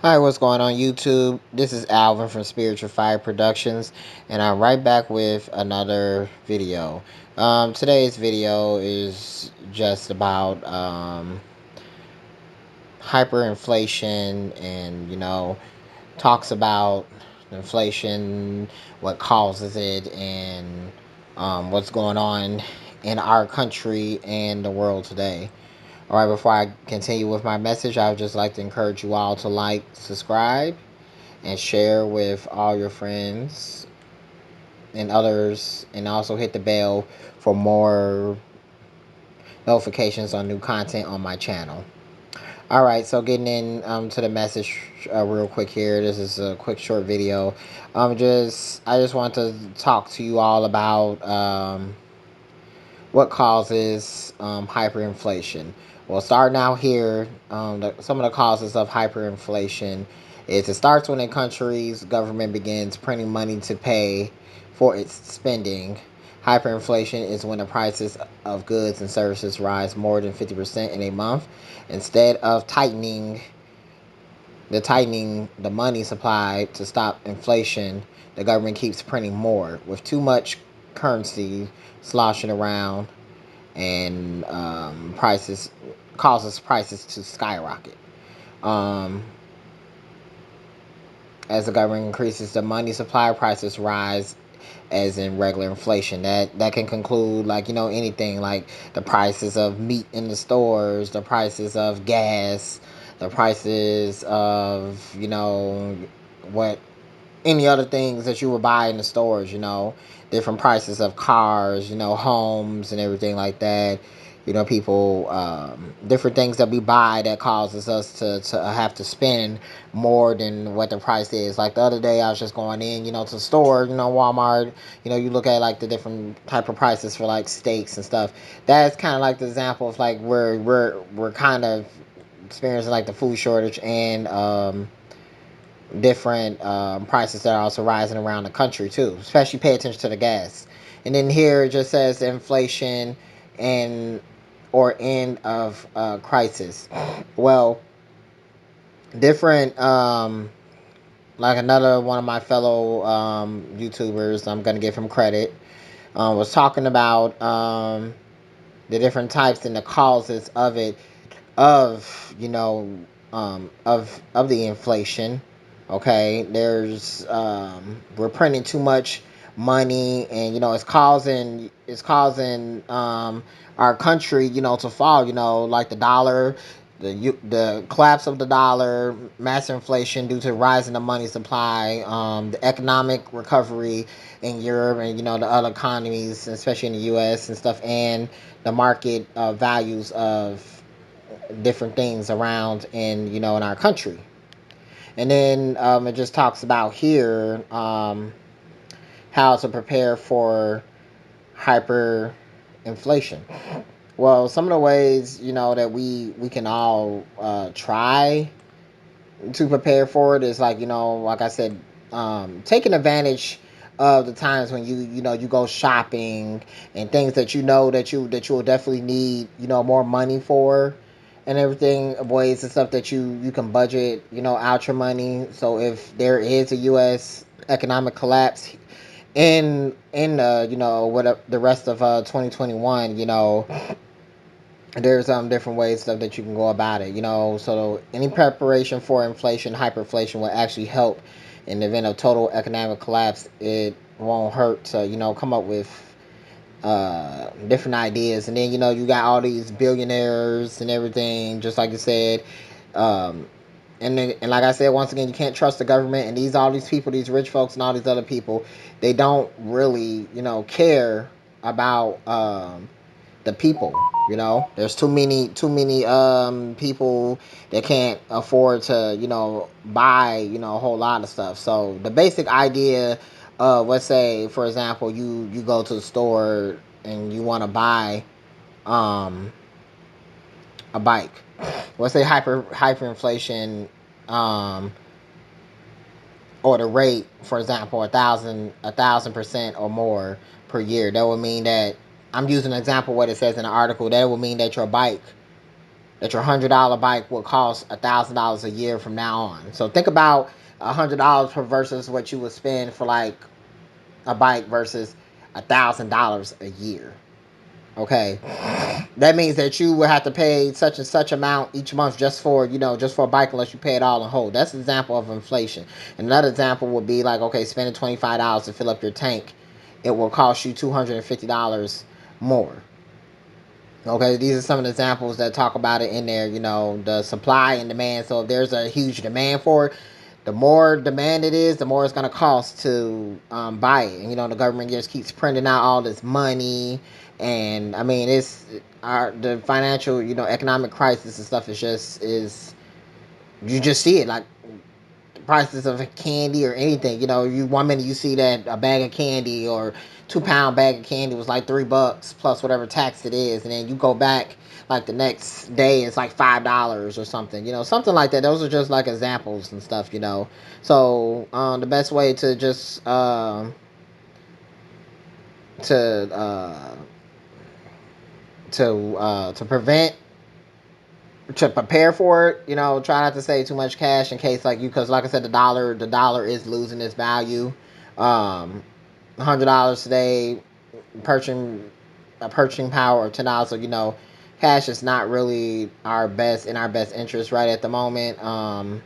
Hi, what's going on YouTube? This is Alvin from Spiritual Fire Productions, and I'm right back with another video. Today's video is just about hyperinflation and, talks about inflation, what causes it, and what's going on in our country and the world today. All right, before I continue with my message, I would just like to encourage you all to like, subscribe, and share with all your friends and others, and also hit the bell for more notifications on new content on my channel. All right, so getting in to the message real quick here. This is a quick short video. I just want to talk to you all about what causes hyperinflation. Well, starting out here, some of the causes of hyperinflation is it starts when a country's government begins printing money to pay for its spending. Hyperinflation is when the prices of goods and services rise more than 50% in a month. Instead of tightening the money supply to stop inflation, the government keeps printing more. With too much currency sloshing around, and prices causes prices to skyrocket. Um, as the government increases the money supply, prices rise as in regular inflation. That can conclude, like, anything like the prices of meat in the stores, the prices of gas, the prices of what any other things that you would buy in the stores, different prices of cars, homes and everything like that. People, different things that we buy that causes us to have to spend more than what the price is. Like the other day, I was just going in, to the store, Walmart. You look at like the different type of prices for like steaks and stuff. That's kind of like the example of like where we're kind of experiencing like the food shortage and different prices that are also rising around the country too. Especially pay attention to the gas. And then here it just says inflation and or end of crisis. Well, different like another one of my fellow YouTubers, I'm gonna give him credit, was talking about the different types and the causes of it, of of the inflation. Okay, there's we're printing too much money, and it's causing our country to fall. Like the dollar, the collapse of the dollar, massive inflation due to rising the money supply, the economic recovery in Europe, and the other economies, especially in the U.S. and stuff, and the market values of different things around in our country. And then it just talks about here how to prepare for hyperinflation. Well, some of the ways that we can all try to prepare for it is, like, like I said, taking advantage of the times when you go shopping and things that that you will definitely need more money for, and everything, ways and stuff that you can budget out your money. So if there is a U.S. economic collapse in what the rest of 2021, there's different ways stuff that you can go about it. So any preparation for inflation, hyperinflation, will actually help in the event of total economic collapse. It won't hurt to come up with different ideas. And then you got all these billionaires and everything, just like you said. um and like I said, once again, you can't trust the government, and all these people, these rich folks and all these other people, they don't really care about the people. There's too many people that can't afford to buy a whole lot of stuff. So the basic idea of, let's say, for example, you go to the store and you want to buy um a bike. Let's say hyperinflation, um or the rate, for example, a thousand percent or more per year. That would mean that, I'm using an example what it says in the article, that would mean that your bike that your $100 bike will cost $1,000 a year from now on. So think about $100 per versus what you would spend for like a bike versus $1,000 a year. Okay, that means that you would have to pay such and such amount each month just for just for a bike unless you pay it all in whole. That's an example of inflation. Another example would be like, okay, spending $25 to fill up your tank, it will cost you $250 more. Okay, these are some of the examples that talk about it in there. The supply and demand. So if there's a huge demand for it, the more demand it is, the more it's going to cost to buy it. And the government just keeps printing out all this money, and I mean, the financial, economic crisis and stuff is you just see it like prices of candy or anything. You one minute you see that a bag of candy or 2 pound bag of candy was like $3 plus whatever tax it is, and then you go back like the next day it's like $5 or something. Something like that. Those are just like examples and stuff. So the best way to just to to prevent to prepare for it, try not to save too much cash in case like because like I said, the dollar is losing its value. $100 today, purchasing purchasing power of $10. So cash is not really our best interest right at the moment.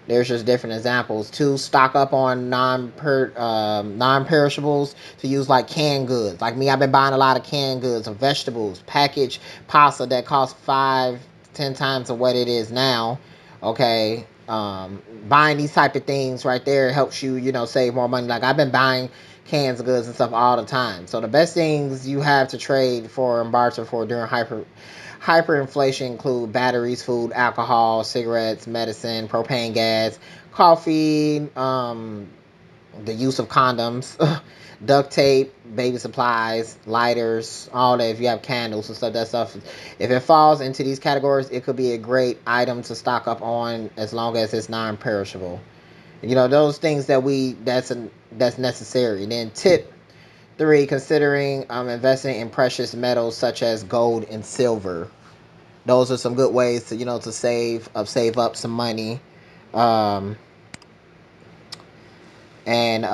There's just different examples to stock up on non-perishables, to use like canned goods. Like me, I've been buying a lot of canned goods of vegetables, packaged pasta that costs 5 to 10 times of what it is now. Okay, buying these type of things right there helps you, save more money. Like I've been buying cans of goods and stuff all the time. So the best things you have to trade for and barter for during hyperinflation include batteries, food, alcohol, cigarettes, medicine, propane gas, coffee, the use of condoms, duct tape, baby supplies, lighters, all that. If you have candles and stuff, that stuff, if it falls into these categories, it could be a great item to stock up on as long as it's non-perishable. Those things that's necessary. And then tip three, considering investing in precious metals such as gold and silver. Those are some good ways to to save up some money. um and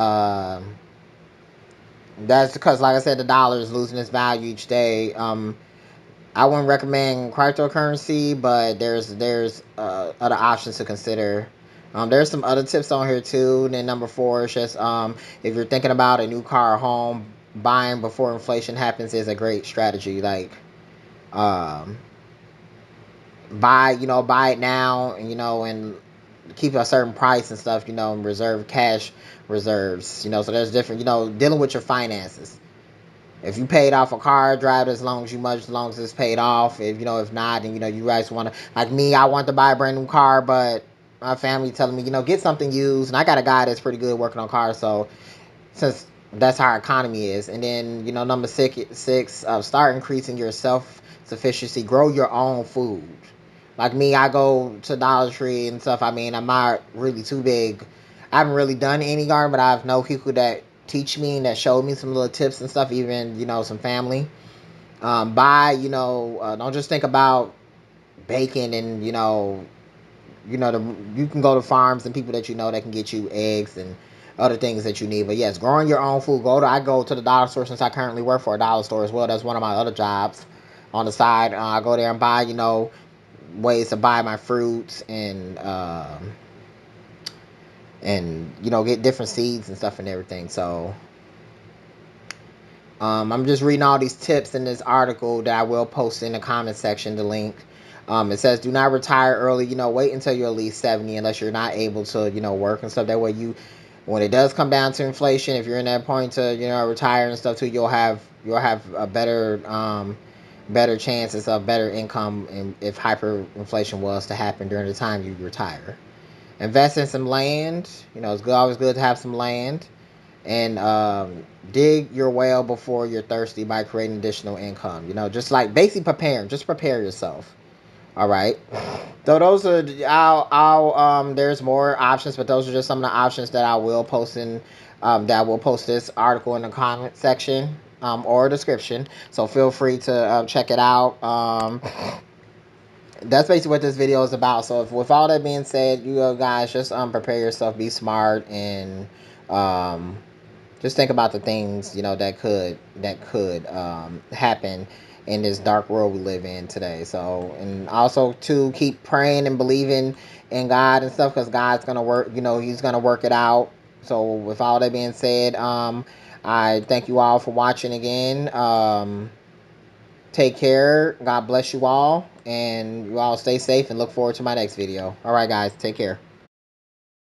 That's because like I said, the dollar is losing its value each day. I wouldn't recommend cryptocurrency, but there's other options to consider. There's some other tips on here too. And then number four is just if you're thinking about a new car or home, buying before inflation happens is a great strategy. Like um buy it now, and and keep a certain price and stuff, and reserve cash reserves. So there's different, dealing with your finances. If you paid off a car, drive it as long as it's paid off. If not, then you guys want to, like me, I want to buy a brand new car, but my family telling me, get something used, and I got a guy that's pretty good working on cars. So since that's how our economy is. And then number six, start increasing your self sufficiency. Grow your own food. Like me, I go to Dollar Tree and stuff. I mean, I'm not really too big. I haven't really done any garden, but I have know people that teach me and that showed me some little tips and stuff. Even some family. Don't just think about bacon and you can go to farms and people that that can get you eggs and other things that you need. But yes, growing your own food. I go to the dollar store since I currently work for a dollar store as well. That's one of my other jobs on the side. I go there and buy ways to buy my fruits and get different seeds and stuff and everything. So I'm just reading all these tips in this article that I will post in the comment section, the link. It says, do not retire early. Wait until you're at least 70 unless you're not able to, work and stuff. That way when it does come down to inflation, if you're in that point to, retire and stuff too, you'll have a better chances of better income if hyperinflation was to happen during the time you retire. Invest in some land. It's always good to have some land. And dig your well before you're thirsty by creating additional income. Just like basically preparing. Just prepare yourself. All right. So those are there's more options, but those are just some of the options that I will post this article in the comment section or description. So feel free to check it out. that's basically what this video is about. So, if, with all that being said, you guys just prepare yourself, be smart, and um, just think about the things that could happen in this dark world we live in today. So, and also to keep praying and believing in God and stuff, because God's gonna work. He's gonna work it out. So, with all that being said, I thank you all for watching again. Take care. God bless you all, and you all stay safe. And look forward to my next video. All right, guys, take care.